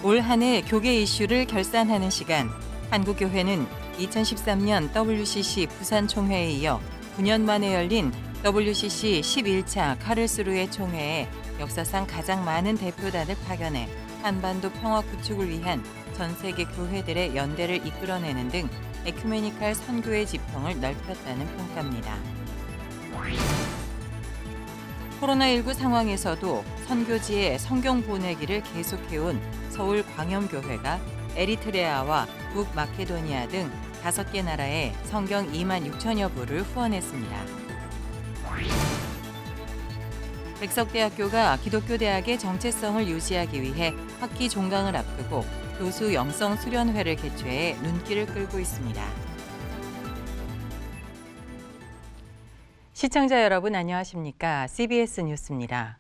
올 한 해 교계 이슈를 결산하는 시간. 한국교회는 2013년 WCC 부산총회에 이어 9년 만에 열린 WCC 11차 카를스루해 총회에 역사상 가장 많은 대표단을 파견해 한반도 평화 구축을 위한 전 세계 교회들의 연대를 이끌어내는 등 에큐메니칼 선교의 지평을 넓혔다는 평가입니다. 코로나19 상황에서도 선교지에 성경 보내기를 계속해온 서울 광염교회가 에리트레아와 북마케도니아 등 5개 나라에 성경 2만 6천여 부를 후원했습니다. 백석대학교가 기독교 대학의 정체성을 유지하기 위해 학기 종강을 앞두고 교수 영성 수련회를 개최해 눈길을 끌고 있습니다. 시청자 여러분 안녕하십니까? CBS 뉴스입니다.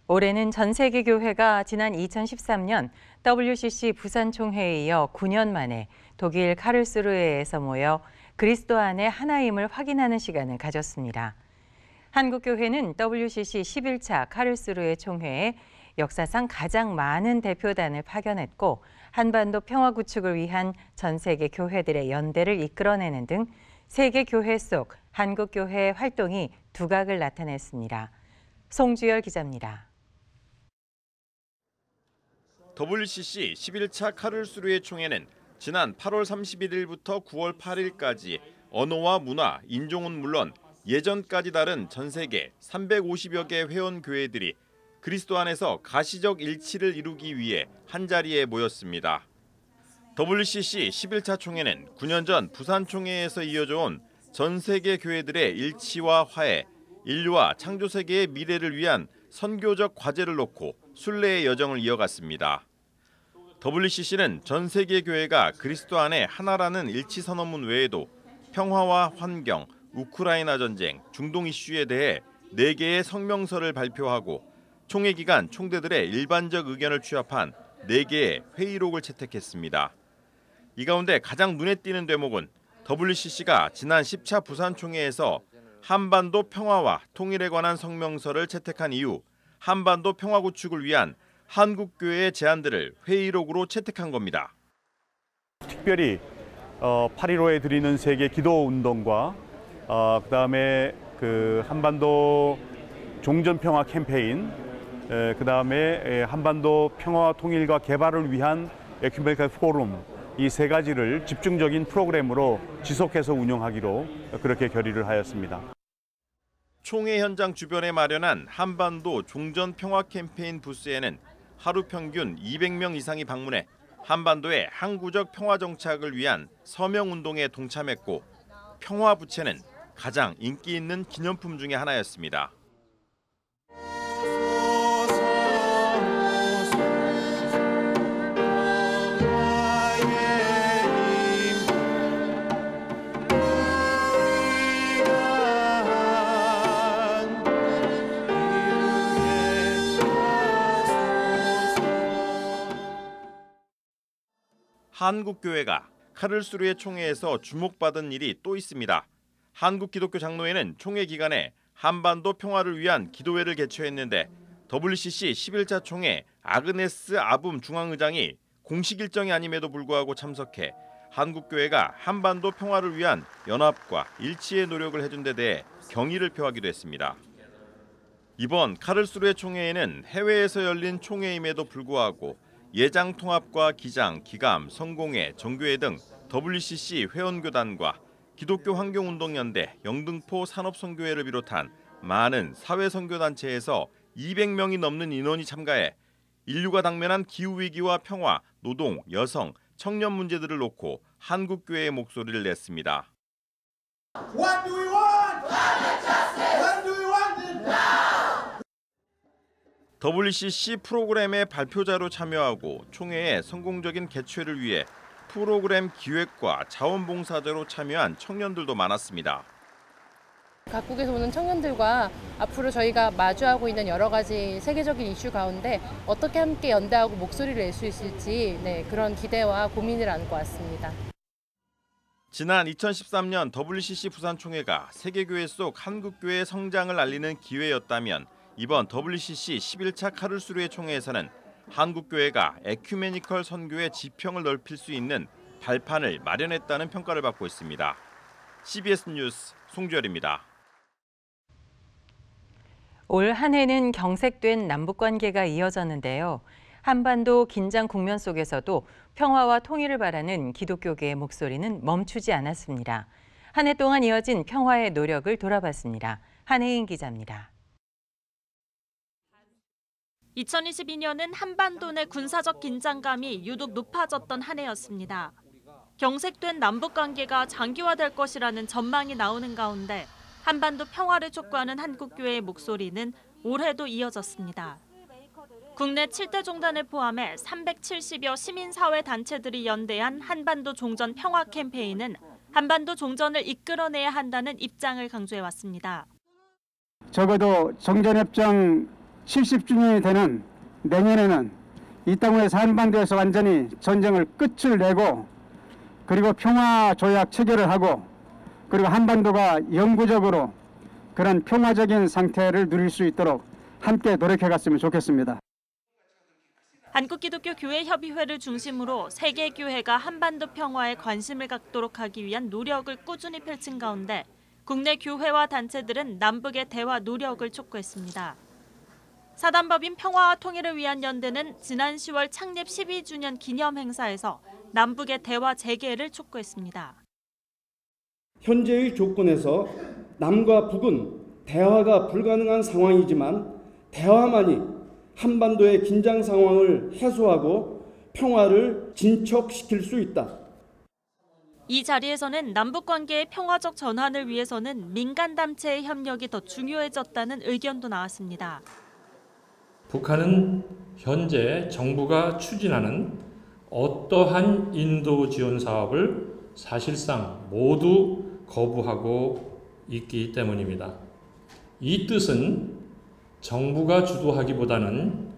올해는 전 세계 교회가 지난 2013년 WCC 부산 총회에 이어 9년 만에 독일 카를스루헤에서 모여 그리스도 안에 하나임을 확인하는 시간을 가졌습니다. 한국교회는 WCC 11차 카를스루헤 총회에 역사상 가장 많은 대표단을 파견했고 한반도 평화 구축을 위한 전 세계 교회들의 연대를 이끌어내는 등 세계 교회 속 한국교회의 활동이 두각을 나타냈습니다. 송주열 기자입니다. WCC 11차 카를스루헤 총회는 지난 8월 31일부터 9월 8일까지 언어와 문화, 인종은 물론 예전까지 다른 전 세계 350여 개 회원 교회들이 그리스도 안에서 가시적 일치를 이루기 위해 한자리에 모였습니다. WCC 11차 총회는 9년 전 부산 총회에서 이어져 온 전 세계 교회들의 일치와 화해, 인류와 창조 세계의 미래를 위한 선교적 과제를 놓고 순례의 여정을 이어갔습니다. WCC는 전 세계 교회가 그리스도 안에 하나라는 일치 선언문 외에도 평화와 환경, 우크라이나 전쟁, 중동 이슈에 대해 4개의 성명서를 발표하고 총회 기간 총대들의 일반적 의견을 취합한 4개의 회의록을 채택했습니다. 이 가운데 가장 눈에 띄는 대목은 WCC가 지난 10차 부산 총회에서 한반도 평화와 통일에 관한 성명서를 채택한 이후 한반도 평화 구축을 위한 한국교회의 제안들을 회의록으로 채택한 겁니다. 특별히 8.15에 드리는 세계 기도 운동과 그다음에 한반도 종전 평화 캠페인, 그다음에 한반도 평화와 통일과 개발을 위한 에큐메니칼 포럼, 이 3가지를 집중적인 프로그램으로 지속해서 운영하기로 그렇게 결의를 하였습니다. 총회 현장 주변에 마련한 한반도 종전 평화 캠페인 부스에는 하루 평균 200명 이상이 방문해 한반도의 항구적 평화 정착을 위한 서명 운동에 동참했고 평화 부채는 가장 인기 있는 기념품 중에 하나였습니다. 한국교회가 카를스루헤 총회에서 주목받은 일이 또 있습니다. 한국기독교장로회는 총회 기간에 한반도 평화를 위한 기도회를 개최했는데 WCC 11차 총회 아그네스 아붐 중앙의장이 공식 일정이 아님에도 불구하고 참석해 한국교회가 한반도 평화를 위한 연합과 일치의 노력을 해준 데 대해 경의를 표하기도 했습니다. 이번 카를스루헤 총회에는 해외에서 열린 총회임에도 불구하고 예장 통합과 기장, 기감, 성공회, 정교회 등 WCC 회원교단과 기독교 환경운동연대, 영등포 산업선교회를 비롯한 많은 사회선교단체에서 200명이 넘는 인원이 참가해 인류가 당면한 기후위기와 평화, 노동, 여성, 청년 문제들을 놓고 한국교회의 목소리를 냈습니다. What do we want? Climate justice. When do we want it? Now. WCC 프로그램의 발표자로 참여하고 총회의 성공적인 개최를 위해 프로그램 기획과 자원봉사자로 참여한 청년들도 많았습니다. 각국에서 오는 청년들과 앞으로 저희가 마주하고 있는 여러 가지 세계적인 이슈 가운데 어떻게 함께 연대하고 목소리를 낼 수 있을지 그런 기대와 고민을 안고 왔습니다. 지난 2013년 WCC 부산 총회가 세계교회 속 한국교회의 성장을 알리는 기회였다면 이번 WCC 11차 카를스루헤 총회에서는 한국교회가 에큐메니컬 선교의 지평을 넓힐 수 있는 발판을 마련했다는 평가를 받고 있습니다. CBS 뉴스 송주열입니다. 올 한 해는 경색된 남북관계가 이어졌는데요. 한반도 긴장 국면 속에서도 평화와 통일을 바라는 기독교계의 목소리는 멈추지 않았습니다. 한 해 동안 이어진 평화의 노력을 돌아봤습니다. 한혜인 기자입니다. 2022년은 한반도 내 군사적 긴장감이 유독 높아졌던 한 해였습니다. 경색된 남북관계가 장기화될 것이라는 전망이 나오는 가운데 한반도 평화를 촉구하는 한국교회의 목소리는 올해도 이어졌습니다. 국내 7대 종단을 포함해 370여 시민사회 단체들이 연대한 한반도 종전 평화 캠페인은 한반도 종전을 이끌어내야 한다는 입장을 강조해왔습니다. 적어도 정전협정 70주년이 되는 내년에는 이 땅에서 한반도에서 완전히 전쟁을 끝을 내고 그리고 평화조약 체결을 하고 그리고 한반도가 영구적으로 그런 평화적인 상태를 누릴 수 있도록 함께 노력해갔으면 좋겠습니다. 한국기독교교회협의회를 중심으로 세계 교회가 한반도 평화에 관심을 갖도록 하기 위한 노력을 꾸준히 펼친 가운데 국내 교회와 단체들은 남북의 대화 노력을 촉구했습니다. 사단법인 평화와 통일을 위한 연대는 지난 10월 창립 12주년 기념 행사에서 남북의 대화 재개를 촉구했습니다. 현재의 조건에서 남과 북은 대화가 불가능한 상황이지만 대화만이 한반도의 긴장 상황을 해소하고 평화를 진척시킬 수 있다. 이 자리에서는 남북관계의 평화적 전환을 위해서는 민간단체의 협력이 더 중요해졌다는 의견도 나왔습니다. 북한은 현재 정부가 추진하는 어떠한 인도 지원 사업을 사실상 모두 거부하고 있기 때문입니다. 이 뜻은 정부가 주도하기보다는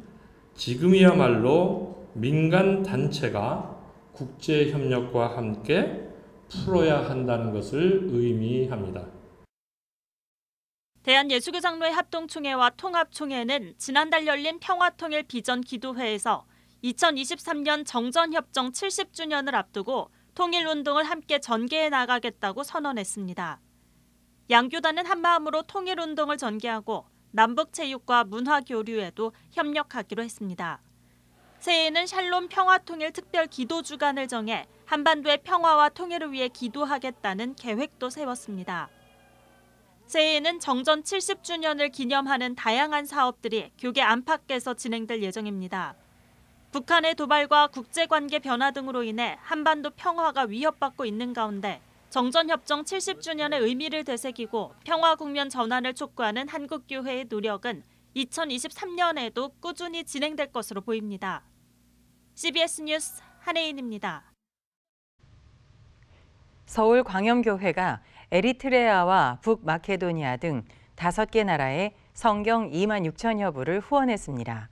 지금이야말로 민간 단체가 국제 협력과 함께 풀어야 한다는 것을 의미합니다. 대한예수교장로회 합동총회와 통합총회는 지난달 열린 평화통일 비전 기도회에서 2023년 정전협정 70주년을 앞두고 통일운동을 함께 전개해 나가겠다고 선언했습니다. 양교단은 한마음으로 통일운동을 전개하고 남북체육과 문화교류에도 협력하기로 했습니다. 새해에는 샬롬 평화통일 특별 기도주간을 정해 한반도의 평화와 통일을 위해 기도하겠다는 계획도 세웠습니다. 새해에는 정전 70주년을 기념하는 다양한 사업들이 교계 안팎에서 진행될 예정입니다. 북한의 도발과 국제관계 변화 등으로 인해 한반도 평화가 위협받고 있는 가운데 정전협정 70주년의 의미를 되새기고 평화 국면 전환을 촉구하는 한국교회의 노력은 2023년에도 꾸준히 진행될 것으로 보입니다. CBS 뉴스 한혜인입니다. 서울광염교회가 에리트레아와 북마케도니아 등 5개 나라에 성경 2만 6천여 부를 후원했습니다.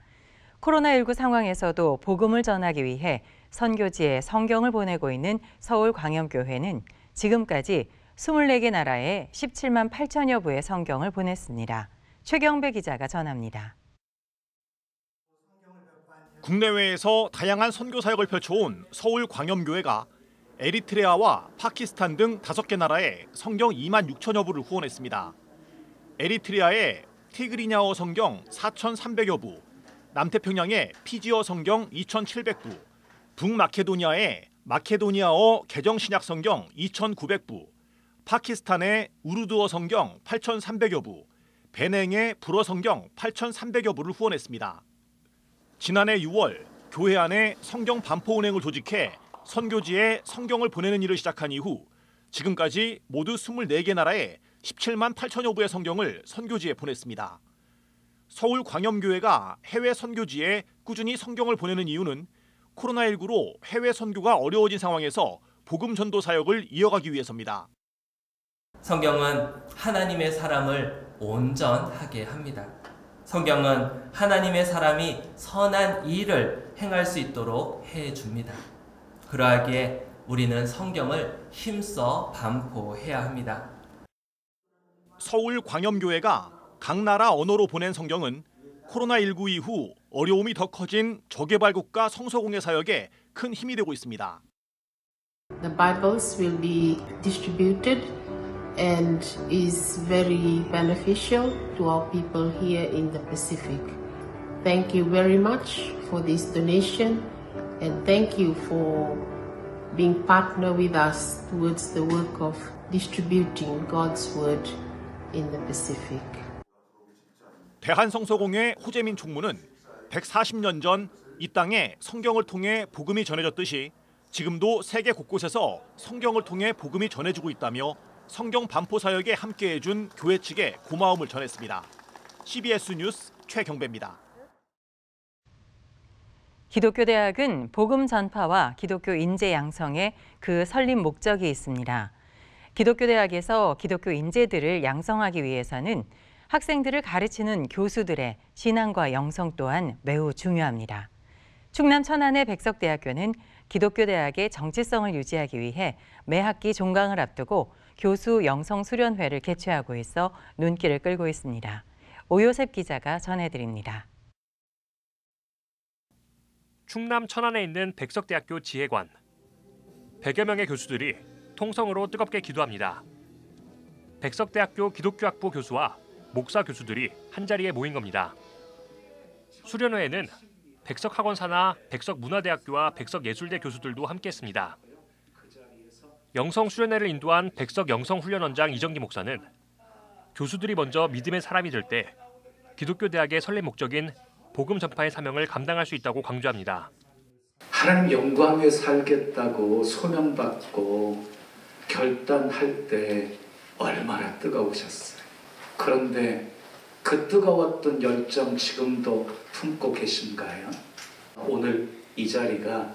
코로나19 상황에서도 복음을 전하기 위해 선교지에 성경을 보내고 있는 서울광염교회는 지금까지 24개 나라에 17만 8천여 부의 성경을 보냈습니다. 최경배 기자가 전합니다. 국내외에서 다양한 선교 사역을 펼쳐온 서울광염교회가 에리트레아와 파키스탄 등 5개 나라에 성경 2만 6천여 부를 후원했습니다. 에리트레아에 티그리냐어 성경 4,300여 부, 남태평양에 피지어 성경 2,700부, 북마케도니아에 마케도니아어 개정신약 성경 2,900부, 파키스탄의 우르두어 성경 8,300여 부, 베냉의 불어 성경 8,300여 부를 후원했습니다. 지난해 6월 교회 안에 성경 반포 은행을 조직해 선교지에 성경을 보내는 일을 시작한 이후 지금까지 모두 24개 나라에 17만 8천여 부의 성경을 선교지에 보냈습니다. 서울광염교회가 해외 선교지에 꾸준히 성경을 보내는 이유는 코로나19로 해외 선교가 어려워진 상황에서 복음 전도 사역을 이어가기 위해서입니다. 성경은 하나님의 사람을 온전하게 합니다. 성경은 하나님의 사람이 선한 일을 행할 수 있도록 해줍니다. 그러하기에 우리는 성경을 힘써 반포해야 합니다. 서울광염교회가 각 나라 언어로 보낸 성경은 코로나19 이후 어려움이 더 커진 저개발 국가 성서공회 사역에 큰 힘이 되고 있습니다. The Bibles will be distributed and is very beneficial to our people here in the Pacific. Thank you very much for this donation and thank you for being partner with us towards the work of distributing God's word in the Pacific. 대한성서공회 호재민 총무는 140년 전 이 땅에 성경을 통해 복음이 전해졌듯이 지금도 세계 곳곳에서 성경을 통해 복음이 전해지고 있다며 성경 반포 사역에 함께해준 교회 측에 고마움을 전했습니다. CBS 뉴스 최경배입니다. 기독교 대학은 복음 전파와 기독교 인재 양성에 그 설립 목적이 있습니다. 기독교 대학에서 기독교 인재들을 양성하기 위해서는 학생들을 가르치는 교수들의 신앙과 영성 또한 매우 중요합니다. 충남 천안의 백석대학교는 기독교 대학의 정체성을 유지하기 위해 매 학기 종강을 앞두고 교수 영성 수련회를 개최하고 있어 눈길을 끌고 있습니다. 오요셉 기자가 전해드립니다. 충남 천안에 있는 백석대학교 지혜관. 100여 명의 교수들이 통성으로 뜨겁게 기도합니다. 백석대학교 기독교학부 교수와 목사 교수들이 한자리에 모인 겁니다. 수련회에는 백석학원사나 백석문화대학교와 백석예술대 교수들도 함께했습니다. 영성 수련회를 인도한 백석영성훈련원장 이정기 목사는 교수들이 먼저 믿음의 사람이 될 때 기독교 대학의 설립 목적인 복음 전파의 사명을 감당할 수 있다고 강조합니다. 하나님 영광에 살겠다고 소명받고 결단할 때 얼마나 뜨거우셨어요. 그런데 그 뜨거웠던 열정 지금도 품고 계신가요? 오늘 이 자리가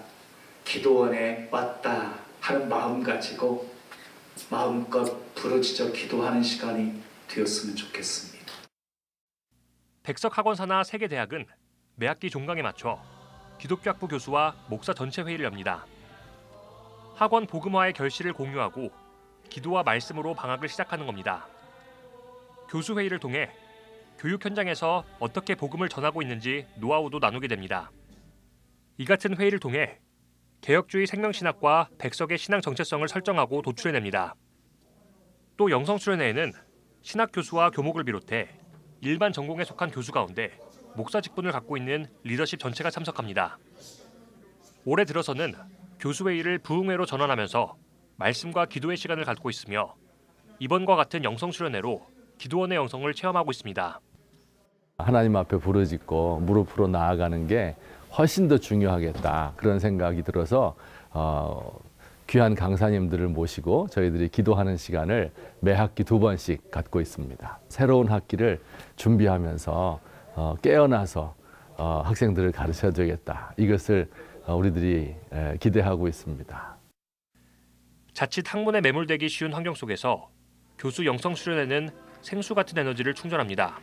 기도원에 왔다 하는 마음 가지고 마음껏 부르짖어 기도하는 시간이 되었으면 좋겠습니다. 백석학원사나 세계대학은 매학기 종강에 맞춰 기독교학부 교수와 목사 전체 회의를 엽니다. 학원 복음화의 결실을 공유하고 기도와 말씀으로 방학을 시작하는 겁니다. 교수 회의를 통해 교육 현장에서 어떻게 복음을 전하고 있는지 노하우도 나누게 됩니다. 이 같은 회의를 통해 개혁주의 생명신학과 백석의 신앙 정체성을 설정하고 도출해냅니다. 또 영성수련회에는 신학 교수와 교목을 비롯해 일반 전공에 속한 교수 가운데 목사 직분을 갖고 있는 리더십 전체가 참석합니다. 올해 들어서는 교수회의를 부흥회로 전환하면서 말씀과 기도의 시간을 갖고 있으며 이번과 같은 영성수련회로 기도원의 영성을 체험하고 있습니다. 하나님 앞에 부르짖고 무릎으로 나아가는 게 훨씬 더 중요하겠다 그런 생각이 들어서 귀한 강사님들을 모시고 저희들이 기도하는 시간을 매 학기 2번씩 갖고 있습니다. 새로운 학기를 준비하면서 깨어나서 학생들을 가르쳐야 되겠다. 이것을 우리들이 기대하고 있습니다. 자칫 학문에 매몰되기 쉬운 환경 속에서 교수 영성 수련회는 생수 같은 에너지를 충전합니다.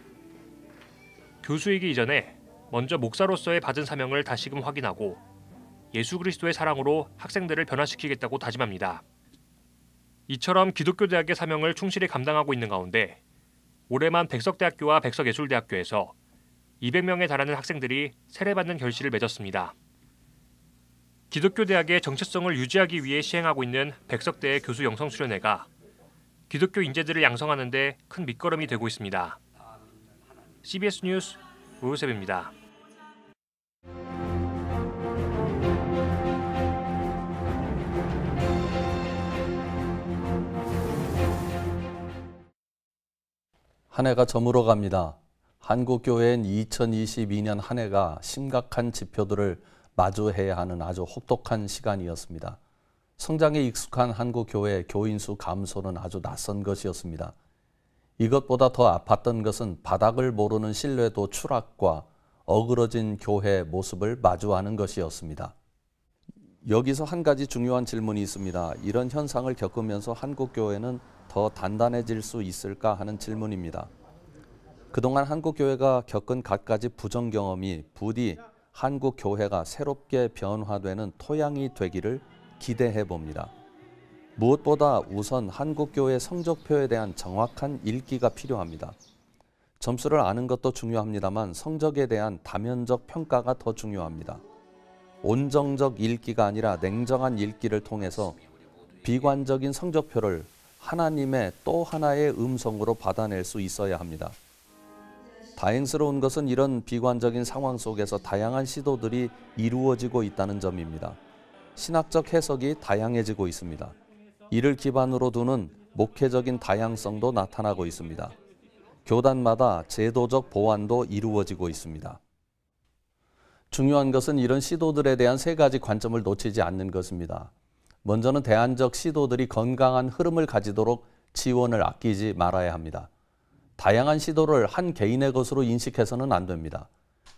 교수이기 이전에 먼저 목사로서의 받은 사명을 다시금 확인하고 예수 그리스도의 사랑으로 학생들을 변화시키겠다고 다짐합니다. 이처럼 기독교 대학의 사명을 충실히 감당하고 있는 가운데 올해만 백석대학교와 백석예술대학교에서 200명에 달하는 학생들이 세례받는 결실을 맺었습니다. 기독교 대학의 정체성을 유지하기 위해 시행하고 있는 백석대의 교수 영성 수련회가 기독교 인재들을 양성하는 데 큰 밑거름이 되고 있습니다. CBS 뉴스 오요셉입니다. 한 해가 저물어 갑니다. 한국교회엔 2022년 한 해가 심각한 지표들을 마주해야 하는 아주 혹독한 시간이었습니다. 성장에 익숙한 한국교회 교인 수 감소는 아주 낯선 것이었습니다. 이것보다 더 아팠던 것은 바닥을 모르는 신뢰도 추락과 어그러진 교회 모습을 마주하는 것이었습니다. 여기서 한 가지 중요한 질문이 있습니다. 이런 현상을 겪으면서 한국교회는 더 단단해질 수 있을까 하는 질문입니다. 그동안 한국교회가 겪은 갖가지 부정 경험이 부디 한국교회가 새롭게 변화되는 토양이 되기를 기대해 봅니다. 무엇보다 우선 한국교회 성적표에 대한 정확한 읽기가 필요합니다. 점수를 아는 것도 중요합니다만 성적에 대한 다면적 평가가 더 중요합니다. 온정적 읽기가 아니라 냉정한 읽기를 통해서 비관적인 성적표를 하나님의 또 하나의 음성으로 받아낼 수 있어야 합니다. 다행스러운 것은 이런 비관적인 상황 속에서 다양한 시도들이 이루어지고 있다는 점입니다. 신학적 해석이 다양해지고 있습니다. 이를 기반으로 두는 목회적인 다양성도 나타나고 있습니다. 교단마다 제도적 보완도 이루어지고 있습니다. 중요한 것은 이런 시도들에 대한 세 가지 관점을 놓치지 않는 것입니다. 먼저는 대안적 시도들이 건강한 흐름을 가지도록 지원을 아끼지 말아야 합니다. 다양한 시도를 한 개인의 것으로 인식해서는 안 됩니다.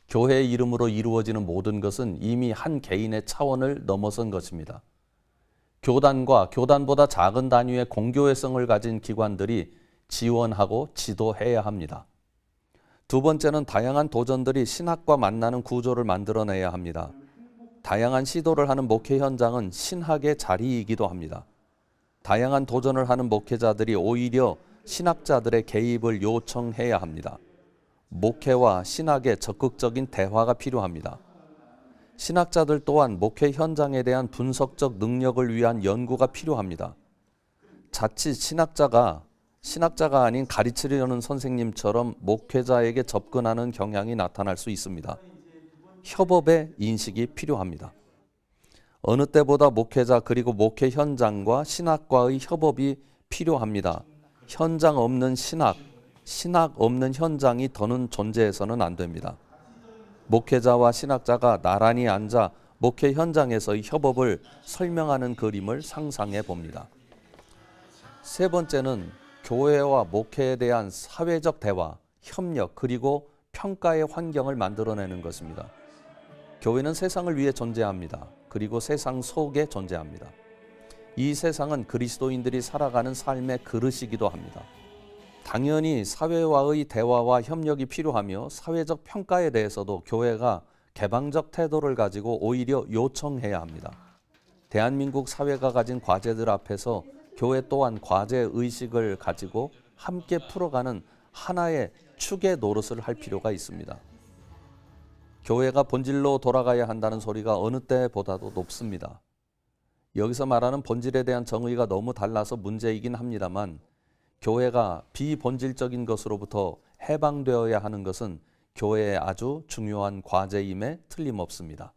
교회의 이름으로 이루어지는 모든 것은 이미 한 개인의 차원을 넘어선 것입니다. 교단과 교단보다 작은 단위의 공교회성을 가진 기관들이 지원하고 지도해야 합니다. 두 번째는 다양한 도전들이 신학과 만나는 구조를 만들어내야 합니다. 다양한 시도를 하는 목회 현장은 신학의 자리이기도 합니다. 다양한 도전을 하는 목회자들이 오히려 신학자들의 개입을 요청해야 합니다. 목회와 신학의 적극적인 대화가 필요합니다. 신학자들 또한 목회 현장에 대한 분석적 능력을 위한 연구가 필요합니다. 자칫 신학자가 아닌 가르치려는 선생님처럼 목회자에게 접근하는 경향이 나타날 수 있습니다. 협업의 인식이 필요합니다. 어느 때보다 목회자 그리고 목회 현장과 신학과의 협업이 필요합니다. 현장 없는 신학, 신학 없는 현장이 더는 존재해서는 안 됩니다. 목회자와 신학자가 나란히 앉아 목회 현장에서의 협업을 설명하는 그림을 상상해 봅니다. 세 번째는 교회와 목회에 대한 사회적 대화, 협력 그리고 평가의 환경을 만들어내는 것입니다. 교회는 세상을 위해 존재합니다. 그리고 세상 속에 존재합니다. 이 세상은 그리스도인들이 살아가는 삶의 그릇이기도 합니다. 당연히 사회와의 대화와 협력이 필요하며 사회적 평가에 대해서도 교회가 개방적 태도를 가지고 오히려 요청해야 합니다. 대한민국 사회가 가진 과제들 앞에서 교회 또한 과제의식을 가지고 함께 풀어가는 하나의 축의 노릇을 할 필요가 있습니다. 교회가 본질로 돌아가야 한다는 소리가 어느 때보다도 높습니다. 여기서 말하는 본질에 대한 정의가 너무 달라서 문제이긴 합니다만 교회가 비본질적인 것으로부터 해방되어야 하는 것은 교회의 아주 중요한 과제임에 틀림없습니다.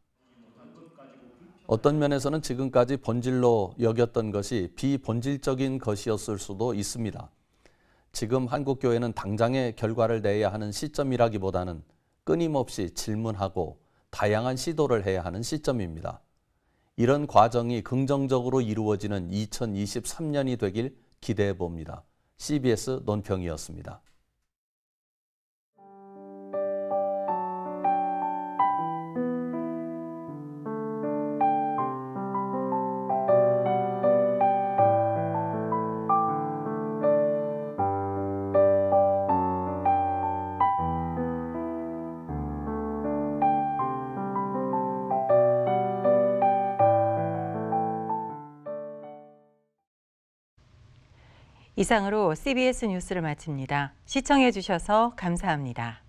어떤 면에서는 지금까지 본질로 여겼던 것이 비본질적인 것이었을 수도 있습니다. 지금 한국교회는 당장의 결과를 내야 하는 시점이라기보다는 끊임없이 질문하고 다양한 시도를 해야 하는 시점입니다. 이런 과정이 긍정적으로 이루어지는 2023년이 되길 기대해 봅니다. CBS 논평이었습니다. 이상으로 CBS 뉴스를 마칩니다. 시청해 주셔서 감사합니다.